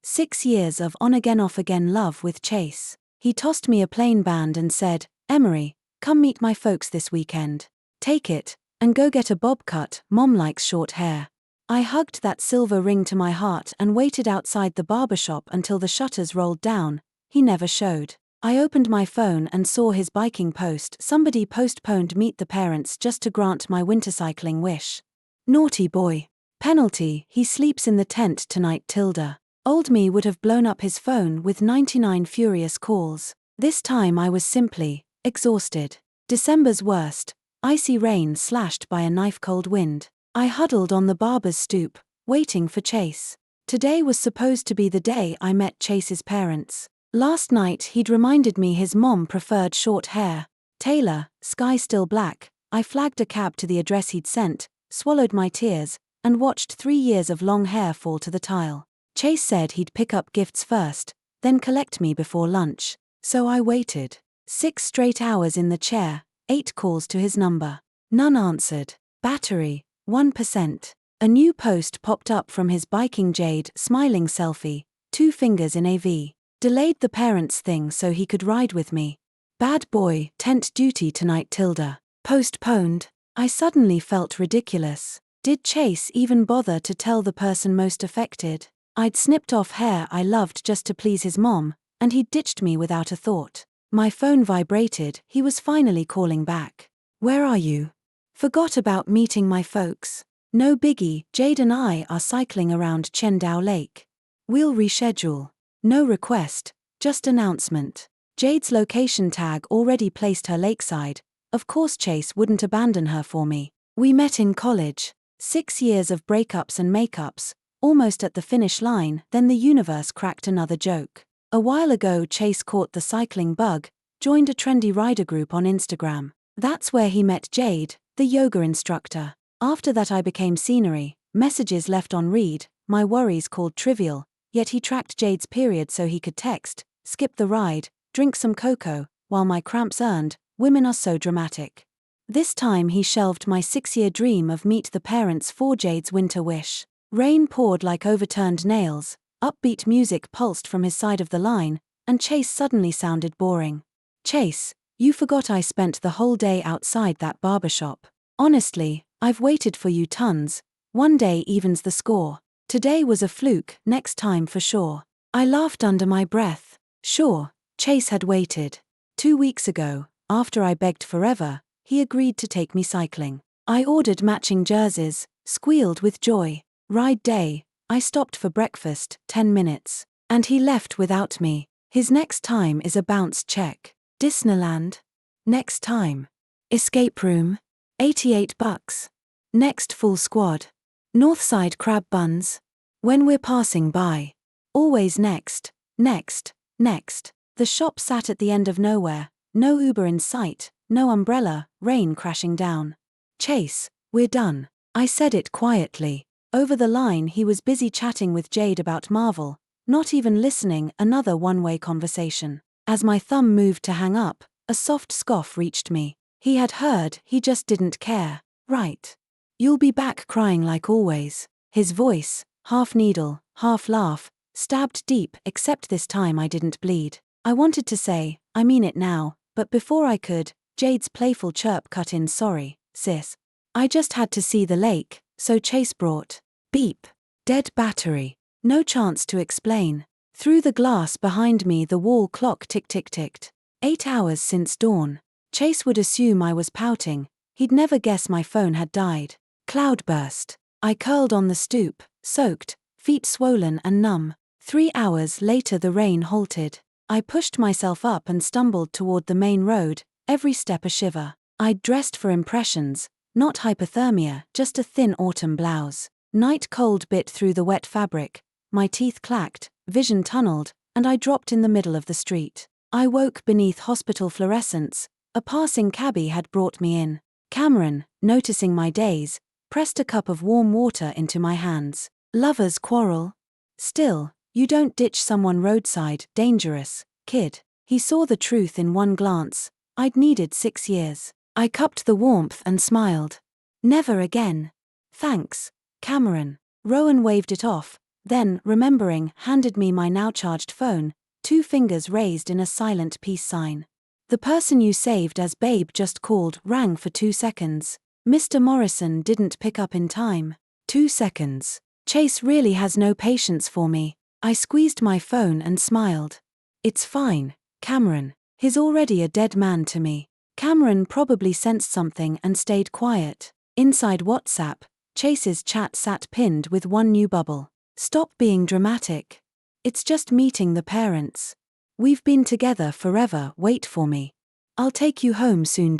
6 years of on-again off-again love with Chase. He tossed me a plain band and said, "Emery, come meet my folks this weekend. Take it, and go get a bob cut, Mom likes short hair." I hugged that silver ring to my heart and waited outside the barbershop until the shutters rolled down. He never showed. I opened my phone and saw his biking post. Somebody postponed meet the parents just to grant my winter cycling wish. Naughty boy. Penalty, he sleeps in the tent tonight tilde. Old me would have blown up his phone with 99 furious calls. This time I was simply exhausted. December's worst. Icy rain slashed by a knife-cold wind. I huddled on the barber's stoop, waiting for Chase. Today was supposed to be the day I met Chase's parents. Last night he'd reminded me his mom preferred short hair. Taylor, sky still black. I flagged a cab to the address he'd sent, swallowed my tears, and watched 3 years of long hair fall to the tile. Chase said he'd pick up gifts first, then collect me before lunch. So I waited. 6 straight hours in the chair, 8 calls to his number. None answered. Battery, 1%. A new post popped up from his biking Jade, smiling selfie, 2 fingers in a V. Delayed the parents thing so he could ride with me. Bad boy, tent duty tonight tilde. Postponed. I suddenly felt ridiculous. Did Chase even bother to tell the person most affected? I'd snipped off hair I loved just to please his mom, and he'd ditched me without a thought. My phone vibrated. He was finally calling back. "Where are you?" "Forgot about meeting my folks." "No biggie, Jade and I are cycling around Chendao Lake. We'll reschedule." No request, just announcement. Jade's location tag already placed her lakeside. Of course Chase wouldn't abandon her for me. We met in college. 6 years of breakups and makeups, almost at the finish line. Then the universe cracked another joke. A while ago Chase caught the cycling bug, joined a trendy rider group on Instagram. That's where he met Jade, the yoga instructor. After that I became scenery, messages left on read, my worries called trivial, yet he tracked Jade's period so he could text, skip the ride, drink some cocoa, while my cramps earned. Women are so dramatic. This time he shelved my 6-year dream of meet the parents for Jade's winter wish. Rain poured like overturned nails, upbeat music pulsed from his side of the line, and Chase suddenly sounded boring. "Chase, you forgot I spent the whole day outside that barbershop. Honestly, I've waited for you tons. One day evens the score. Today was a fluke, next time for sure." I laughed under my breath. Sure, Chase had waited. 2 weeks ago, after I begged forever, he agreed to take me cycling. I ordered matching jerseys, squealed with joy. Ride day, I stopped for breakfast, 10 minutes. And he left without me. His next time is a bounce check. Disneyland? Next time. Escape room? $88. Next full squad. Northside crab buns. When we're passing by. Always next, next, next. The shop sat at the end of nowhere, no Uber in sight, no umbrella, rain crashing down. "Chase, we're done." I said it quietly. Over the line he was busy chatting with Jade about Marvel, not even listening. Another one-way conversation. As my thumb moved to hang up, a soft scoff reached me. He had heard, he just didn't care. "Right. You'll be back crying like always." His voice, half needle, half laugh, stabbed deep, except this time I didn't bleed. I wanted to say, "I mean it now," but before I could, Jade's playful chirp cut in. "Sorry, sis. I just had to see the lake." So Chase brought. Beep. Dead battery. No chance to explain. Through the glass behind me the wall clock ticked. 8 hours since dawn. Chase would assume I was pouting. He'd never guess my phone had died. Cloudburst. I curled on the stoop, soaked, feet swollen and numb. 3 hours later the rain halted. I pushed myself up and stumbled toward the main road, every step a shiver. I'd dressed for impressions, not hypothermia, just a thin autumn blouse. Night cold bit through the wet fabric, my teeth clacked, vision tunneled, and I dropped in the middle of the street. I woke beneath hospital fluorescence. A passing cabbie had brought me in. Cameron, noticing my daze, pressed a cup of warm water into my hands. "Lovers quarrel? Still, you don't ditch someone roadside, dangerous, kid." He saw the truth in one glance. I'd needed 6 years. I cupped the warmth and smiled. "Never again." "Thanks, Cameron." Rowan waved it off, Then, remembering, handed me my now charged phone, 2 fingers raised in a silent peace sign. The person you saved as babe just called, rang for 2 seconds. Mr. Morrison didn't pick up in time. 2 seconds. Chase really has no patience for me. I squeezed my phone and smiled. It's fine, Cameron. He's already a dead man to me. Cameron probably sensed something and stayed quiet. Inside WhatsApp, Chase's chat sat pinned with one new bubble. Stop being dramatic. It's just meeting the parents. We've been together forever, wait for me. I'll take you home soon.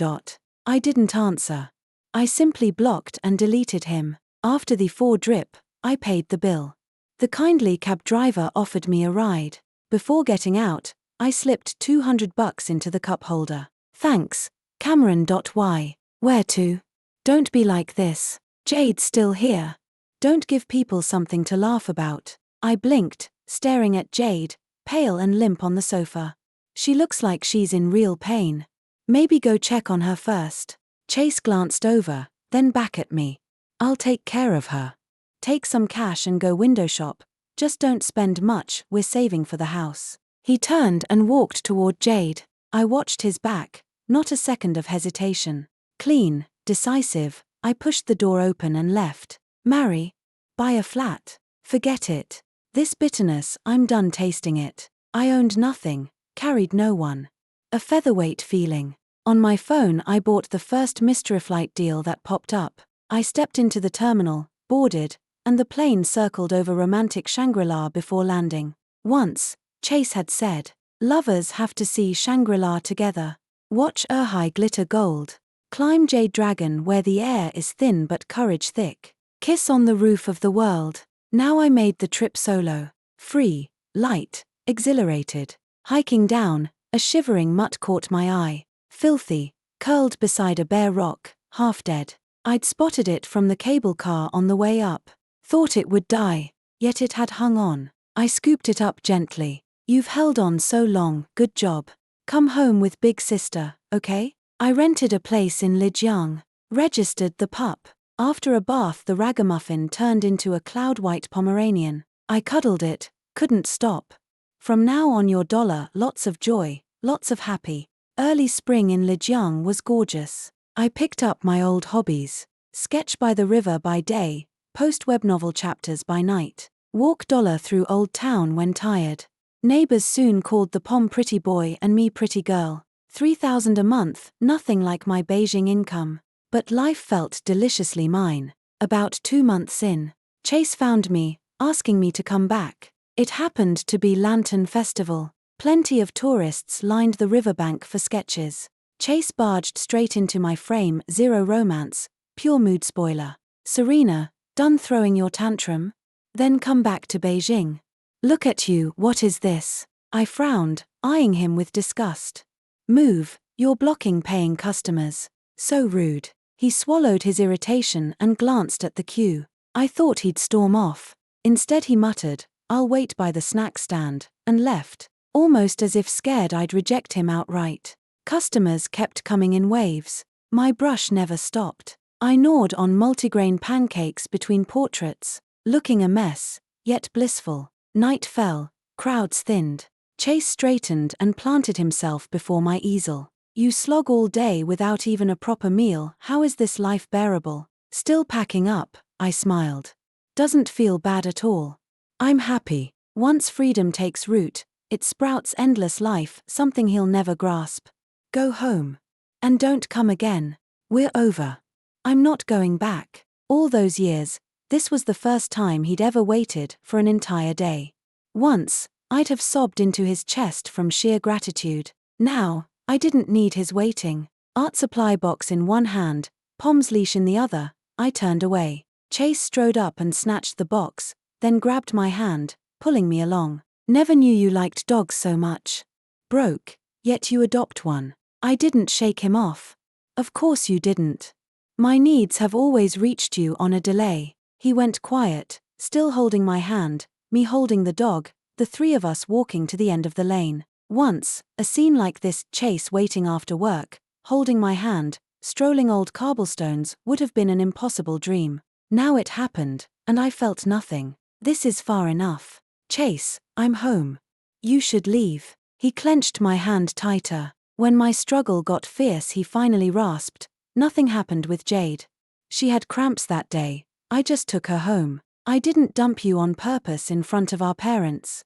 I didn't answer. I simply blocked and deleted him. After the 4 drip, I paid the bill. The kindly cab driver offered me a ride. Before getting out, I slipped $200 into the cup holder. Thanks, Cameron. Why? Where to? Don't be like this. Jade's still here. Don't give people something to laugh about. I blinked, staring at Jade, pale and limp on the sofa. She looks like she's in real pain. Maybe go check on her first. Chase glanced over, then back at me. I'll take care of her. Take some cash and go window shop. Just don't spend much, we're saving for the house. He turned and walked toward Jade. I watched his back, not a second of hesitation. Clean, decisive, I pushed the door open and left. Marry? Buy a flat? Forget it. This bitterness, I'm done tasting it. I owned nothing, carried no one. A featherweight feeling. On my phone I bought the first mystery flight deal that popped up. I stepped into the terminal, boarded, and the plane circled over romantic Shangri-La before landing. Once, Chase had said, lovers have to see Shangri-La together. Watch high glitter gold. Climb Jade Dragon where the air is thin but courage thick. Kiss on the roof of the world. Now I made the trip solo. Free, light, exhilarated. Hiking down, a shivering mutt caught my eye. Filthy, curled beside a bare rock, half dead. I'd spotted it from the cable car on the way up. Thought it would die, yet it had hung on. I scooped it up gently. You've held on so long, good job. Come home with big sister, okay? I rented a place in Lijiang. Registered the pup. After a bath the ragamuffin turned into a cloud-white Pomeranian. I cuddled it, couldn't stop. From now on your dollar, lots of joy, lots of happy. Early spring in Lijiang was gorgeous. I picked up my old hobbies. Sketch by the river by day, post web novel chapters by night. Walk dollar through Old Town when tired. Neighbors soon called the Pom pretty boy and me pretty girl. 3,000 a month, nothing like my Beijing income. But life felt deliciously mine. About 2 months in, Chase found me, asking me to come back. It happened to be Lantern Festival. Plenty of tourists lined the riverbank for sketches. Chase barged straight into my frame, zero romance, pure mood spoiler. Serena, done throwing your tantrum? Then come back to Beijing. Look at you, what is this? I frowned, eyeing him with disgust. Move, you're blocking paying customers. So rude. He swallowed his irritation and glanced at the queue. I thought he'd storm off. Instead he muttered, I'll wait by the snack stand, and left, almost as if scared I'd reject him outright. Customers kept coming in waves. My brush never stopped. I gnawed on multigrain pancakes between portraits, looking a mess, yet blissful. Night fell, crowds thinned. Chase straightened and planted himself before my easel. You slog all day without even a proper meal, how is this life bearable? Still packing up, I smiled. Doesn't feel bad at all. I'm happy. Once freedom takes root, it sprouts endless life, something he'll never grasp. Go home. And don't come again. We're over. I'm not going back. All those years, this was the first time he'd ever waited for an entire day. Once, I'd have sobbed into his chest from sheer gratitude. Now, I didn't need his waiting. Art supply box in one hand, Pom's leash in the other, I turned away. Chase strode up and snatched the box, then grabbed my hand, pulling me along. Never knew you liked dogs so much. Broke, yet you adopt one. I didn't shake him off. Of course you didn't. My needs have always reached you on a delay. He went quiet, still holding my hand, me holding the dog, the 3 of us walking to the end of the lane. Once, a scene like this, Chase waiting after work, holding my hand, strolling old cobblestones, would have been an impossible dream. Now it happened, and I felt nothing. This is far enough. Chase, I'm home. You should leave. He clenched my hand tighter. When my struggle got fierce, he finally rasped, nothing happened with Jade. She had cramps that day. I just took her home. I didn't dump you on purpose in front of our parents.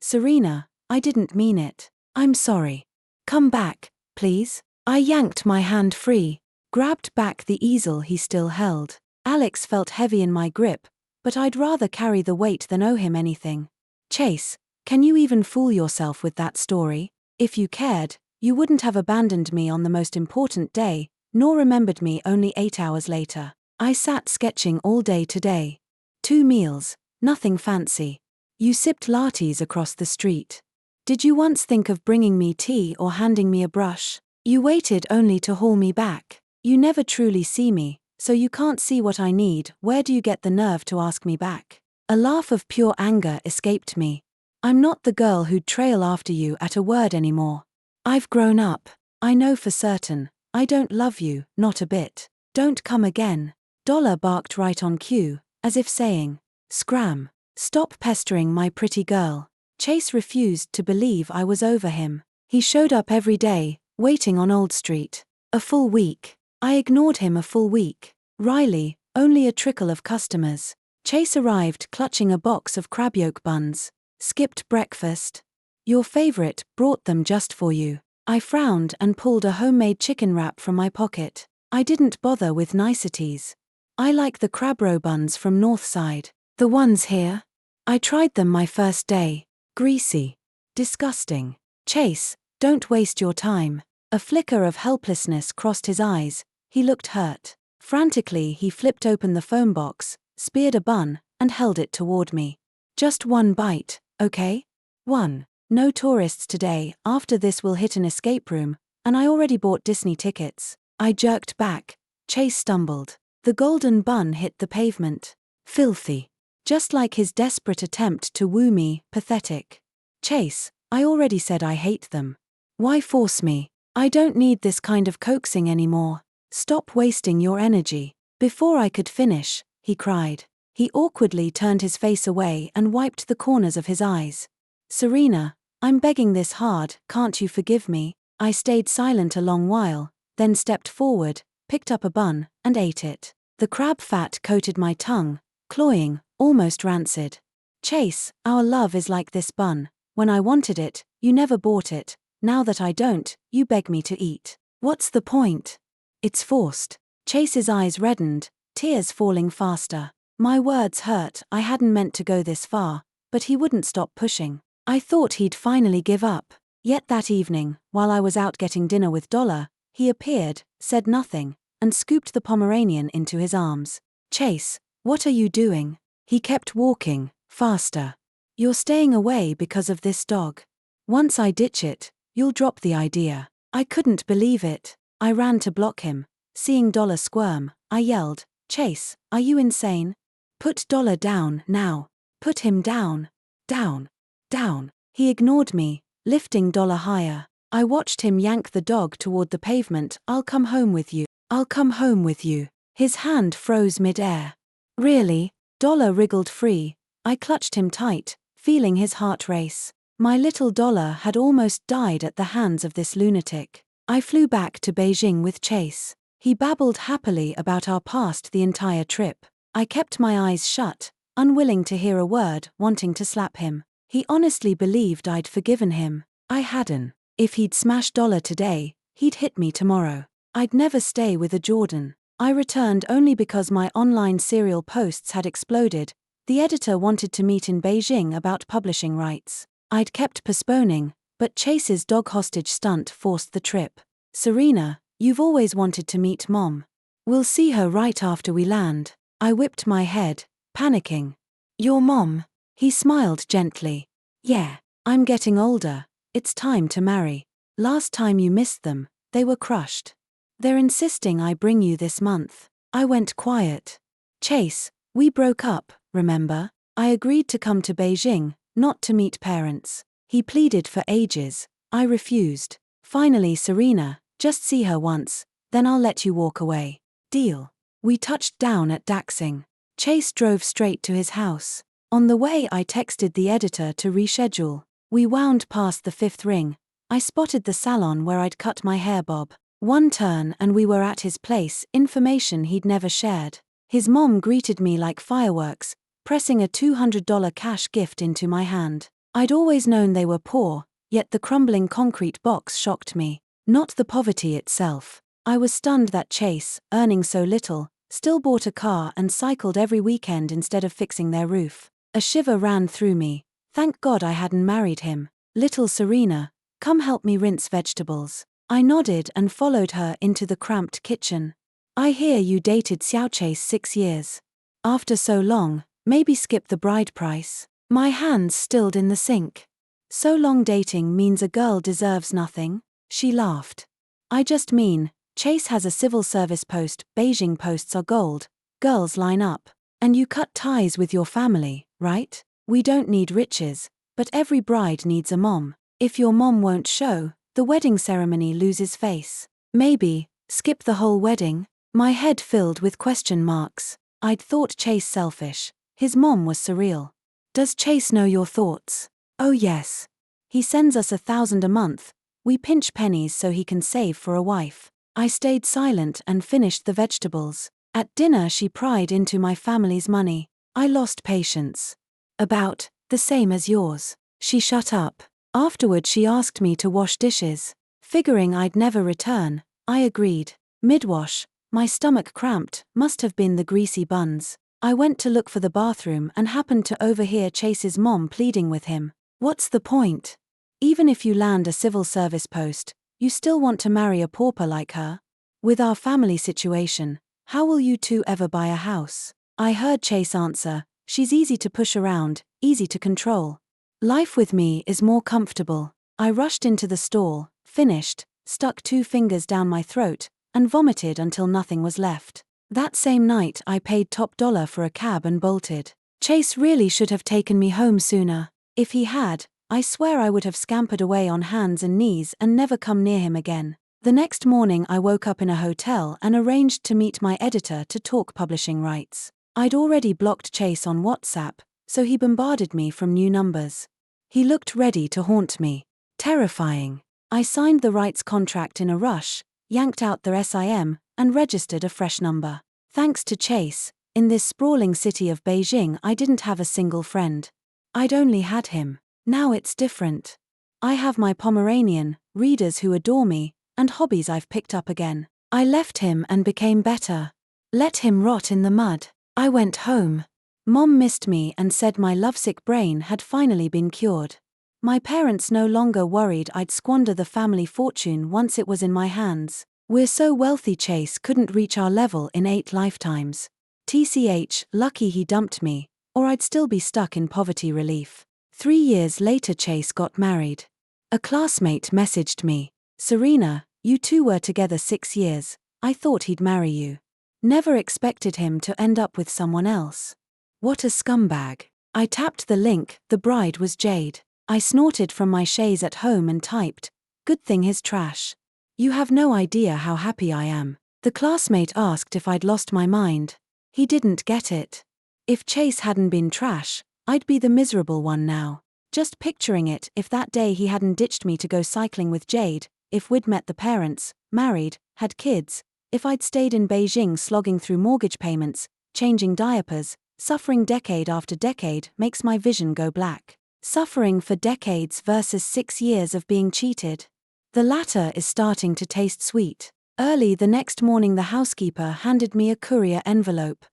Serena, I didn't mean it. I'm sorry. Come back, please. I yanked my hand free, grabbed back the easel he still held. Alex felt heavy in my grip, but I'd rather carry the weight than owe him anything. Chase, can you even fool yourself with that story? If you cared, you wouldn't have abandoned me on the most important day, nor remembered me only 8 hours later. I sat sketching all day today. 2 meals, nothing fancy. You sipped lattes across the street. Did you once think of bringing me tea or handing me a brush? You waited only to haul me back. You never truly see me, so you can't see what I need. Where do you get the nerve to ask me back? A laugh of pure anger escaped me. I'm not the girl who'd trail after you at a word anymore. I've grown up. I know for certain. I don't love you, not a bit. Don't come again. Dollar barked right on cue, as if saying, "Scram. Stop pestering my pretty girl." Chase refused to believe I was over him. He showed up every day, waiting on Old Street. A full week. I ignored him a full week. Riley, only a trickle of customers. Chase arrived clutching a box of crab yolk buns. Skipped breakfast. Your favorite, brought them just for you. I frowned and pulled a homemade chicken wrap from my pocket. I didn't bother with niceties. I like the crab roe buns from Northside. The ones here? I tried them my first day. Greasy. Disgusting. Chase, don't waste your time. A flicker of helplessness crossed his eyes. He looked hurt. Frantically, he flipped open the phone box, speared a bun, and held it toward me. Just 1 bite, okay? 1. No tourists today. After this we'll hit an escape room, and I already bought Disney tickets. I jerked back. Chase stumbled. The golden bun hit the pavement. Filthy. Just like his desperate attempt to woo me, pathetic. Chase, I already said I hate them. Why force me? I don't need this kind of coaxing anymore. Stop wasting your energy. Before I could finish, he cried. He awkwardly turned his face away and wiped the corners of his eyes. Serena, I'm begging this hard, can't you forgive me? I stayed silent a long while, then stepped forward, picked up a bun, and ate it. The crab fat coated my tongue, cloying, almost rancid. Chase, our love is like this bun. When I wanted it, you never bought it. Now that I don't, you beg me to eat. What's the point? It's forced. Chase's eyes reddened, tears falling faster. My words hurt. I hadn't meant to go this far, but he wouldn't stop pushing. I thought he'd finally give up. Yet that evening, while I was out getting dinner with Dollar, he appeared, said nothing, and scooped the Pomeranian into his arms. Chase, what are you doing? He kept walking, faster. You're staying away because of this dog. Once I ditch it, you'll drop the idea. I couldn't believe it. I ran to block him. Seeing Dollar squirm, I yelled, Chase, are you insane? Put Dollar down, now. Put him down. Down. Down. He ignored me, lifting Dollar higher. I watched him yank the dog toward the pavement. I'll come home with you. I'll come home with you. His hand froze mid-air. Really? Dollar wriggled free. I clutched him tight, feeling his heart race. My little Dollar had almost died at the hands of this lunatic. I flew back to Beijing with Chase. He babbled happily about our past the entire trip. I kept my eyes shut, unwilling to hear a word, wanting to slap him. He honestly believed I'd forgiven him. I hadn't. If he'd smashed Dollar today, he'd hit me tomorrow. I'd never stay with a Jordan. I returned only because my online serial posts had exploded. The editor wanted to meet in Beijing about publishing rights. I'd kept postponing, but Chase's dog hostage stunt forced the trip. Serena, you've always wanted to meet Mom. We'll see her right after we land. I whipped my head, panicking. Your mom? He smiled gently. Yeah, I'm getting older. It's time to marry. Last time you missed them, they were crushed. They're insisting I bring you this month. I went quiet. Chase, we broke up, remember? I agreed to come to Beijing, not to meet parents. He pleaded for ages. I refused. Finally, Serena, just see her once, then I'll let you walk away. Deal. We touched down at Daxing. Chase drove straight to his house. On the way, I texted the editor to reschedule. We wound past the fifth ring. I spotted the salon where I'd cut my hair bob. One turn and we were at his place, information he'd never shared. His mom greeted me like fireworks, pressing a $200 cash gift into my hand. I'd always known they were poor, yet the crumbling concrete box shocked me. Not the poverty itself. I was stunned that Chase, earning so little, still bought a car and cycled every weekend instead of fixing their roof. A shiver ran through me. Thank God I hadn't married him. Little Serena, come help me rinse vegetables. I nodded and followed her into the cramped kitchen. I hear you dated Xiao Chase 6 years. After so long, maybe skip the bride price. My hands stilled in the sink. So long dating means a girl deserves nothing? She laughed. I just mean, Chase has a civil service post, Beijing posts are gold, girls line up. And you cut ties with your family, right? We don't need riches, but every bride needs a mom. If your mom won't show, the wedding ceremony loses face. Maybe, skip the whole wedding? My head filled with question marks. I'd thought Chase selfish. His mom was surreal. Does Chase know your thoughts? Oh yes. He sends us $1,000 a month. We pinch pennies so he can save for a wife. I stayed silent and finished the vegetables. At dinner she pried into my family's money. I lost patience. About the same as yours. She shut up. Afterward she asked me to wash dishes. Figuring I'd never return, I agreed. Mid-wash, my stomach cramped, must have been the greasy buns. I went to look for the bathroom and happened to overhear Chase's mom pleading with him. What's the point? Even if you land a civil service post, you still want to marry a pauper like her? With our family situation, how will you two ever buy a house? I heard Chase answer, she's easy to push around, easy to control. Life with me is more comfortable. I rushed into the stall, finished, stuck 2 fingers down my throat, and vomited until nothing was left. That same night I paid top dollar for a cab and bolted. Chase really should have taken me home sooner. If he had, I swear I would have scampered away on hands and knees and never come near him again. The next morning I woke up in a hotel and arranged to meet my editor to talk publishing rights. I'd already blocked Chase on WhatsApp, so he bombarded me from new numbers. He looked ready to haunt me. Terrifying. I signed the rights contract in a rush, yanked out the SIM, and registered a fresh number. Thanks to Chase, in this sprawling city of Beijing I didn't have a single friend. I'd only had him. Now it's different. I have my Pomeranian, readers who adore me, and hobbies I've picked up again. I left him and became better. Let him rot in the mud. I went home. Mom missed me and said my lovesick brain had finally been cured. My parents no longer worried I'd squander the family fortune once it was in my hands. We're so wealthy Chase couldn't reach our level in 8 lifetimes. TCH, lucky he dumped me, or I'd still be stuck in poverty relief. 3 years later Chase got married. A classmate messaged me, Serena, you two were together 6 years, I thought he'd marry you. Never expected him to end up with someone else. What a scumbag. I tapped the link, the bride was Jade. I snorted from my chaise at home and typed, good thing his trash. You have no idea how happy I am. The classmate asked if I'd lost my mind. He didn't get it. If Chase hadn't been trash, I'd be the miserable one now. Just picturing it, if that day he hadn't ditched me to go cycling with Jade, if we'd met the parents, married, had kids, if I'd stayed in Beijing slogging through mortgage payments, changing diapers, suffering decade after decade makes my vision go black. Suffering for decades versus 6 years of being cheated. The latter is starting to taste sweet. Early the next morning the housekeeper handed me a courier envelope.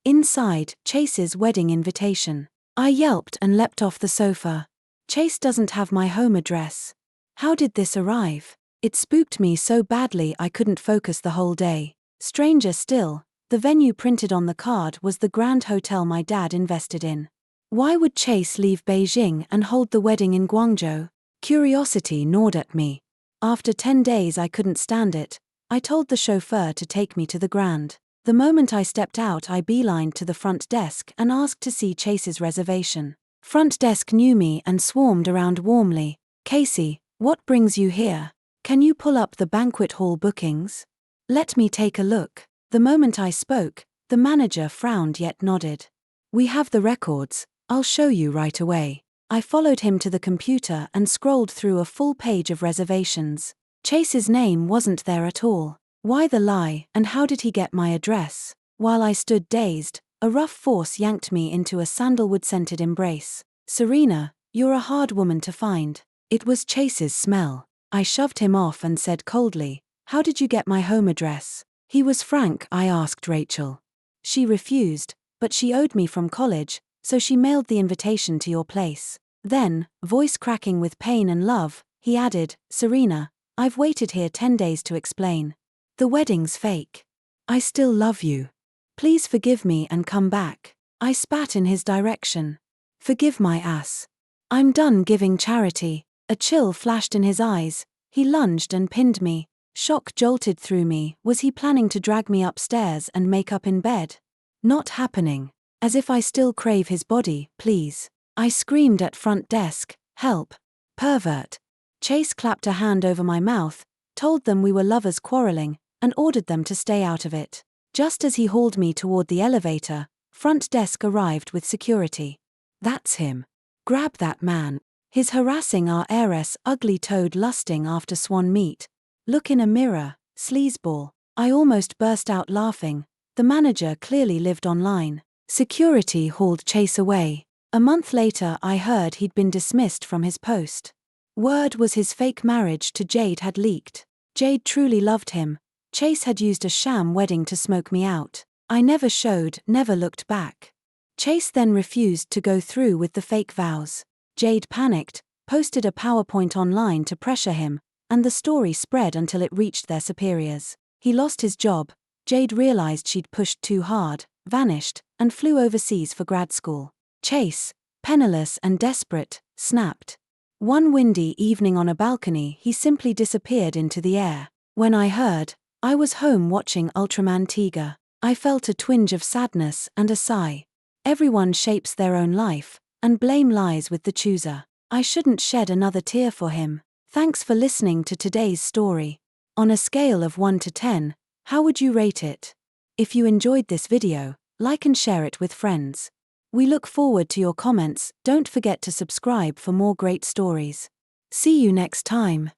Inside, Chase's wedding invitation. I yelped and leapt off the sofa. Chase doesn't have my home address. How did this arrive? It spooked me so badly I couldn't focus the whole day. Stranger still, the venue printed on the card was the Grand Hotel my dad invested in. Why would Chase leave Beijing and hold the wedding in Guangzhou? Curiosity gnawed at me. After 10 days I couldn't stand it. I told the chauffeur to take me to the Grand. The moment I stepped out I beelined to the front desk and asked to see Chase's reservation. Front desk knew me and swarmed around warmly. Casey, what brings you here? Can you pull up the banquet hall bookings? Let me take a look. The moment I spoke, The manager frowned yet nodded. We have the records, I'll show you right away. I followed him to the computer and scrolled through a full page of reservations. Chase's name wasn't there at all. Why the lie, and how did he get my address? While I stood dazed, a rough force yanked me into a sandalwood-scented embrace. Serena, you're a hard woman to find. It was Chase's smell. I shoved him off and said coldly, how did you get my home address? He was frank, I asked Rachel. She refused, but she owed me from college, so she mailed the invitation to your place. Then, voice cracking with pain and love, he added, Serena, I've waited here 10 days to explain. The wedding's fake. I still love you. Please forgive me and come back. I spat in his direction. Forgive my ass. I'm done giving charity. A chill flashed in his eyes. He lunged and pinned me. Shock jolted through me. Was he planning to drag me upstairs and make up in bed? Not happening. As if I still crave his body, please. I screamed at front desk, help. Pervert. Chase clapped a hand over my mouth, told them we were lovers quarreling, and ordered them to stay out of it. Just as he hauled me toward the elevator, front desk arrived with security. That's him. Grab that man. He's harassing our heiress, ugly toad lusting after swan meat. Look in a mirror, sleazeball. I almost burst out laughing. The manager clearly lived online. Security hauled Chase away. A month later I heard he'd been dismissed from his post. Word was his fake marriage to Jade had leaked. Jade truly loved him. Chase had used a sham wedding to smoke me out. I never showed, never looked back. Chase then refused to go through with the fake vows. Jade panicked, posted a PowerPoint online to pressure him, and the story spread until it reached their superiors. He lost his job. Jade realized she'd pushed too hard, vanished, and flew overseas for grad school. Chase, penniless and desperate, snapped. One windy evening on a balcony he simply disappeared into the air. When I heard, I was home watching Ultraman Tiga. I felt a twinge of sadness and a sigh. Everyone shapes their own life, and blame lies with the chooser. I shouldn't shed another tear for him. Thanks for listening to today's story. On a scale of 1 to 10, how would you rate it? If you enjoyed this video, like and share it with friends. We look forward to your comments. Don't forget to subscribe for more great stories. See you next time.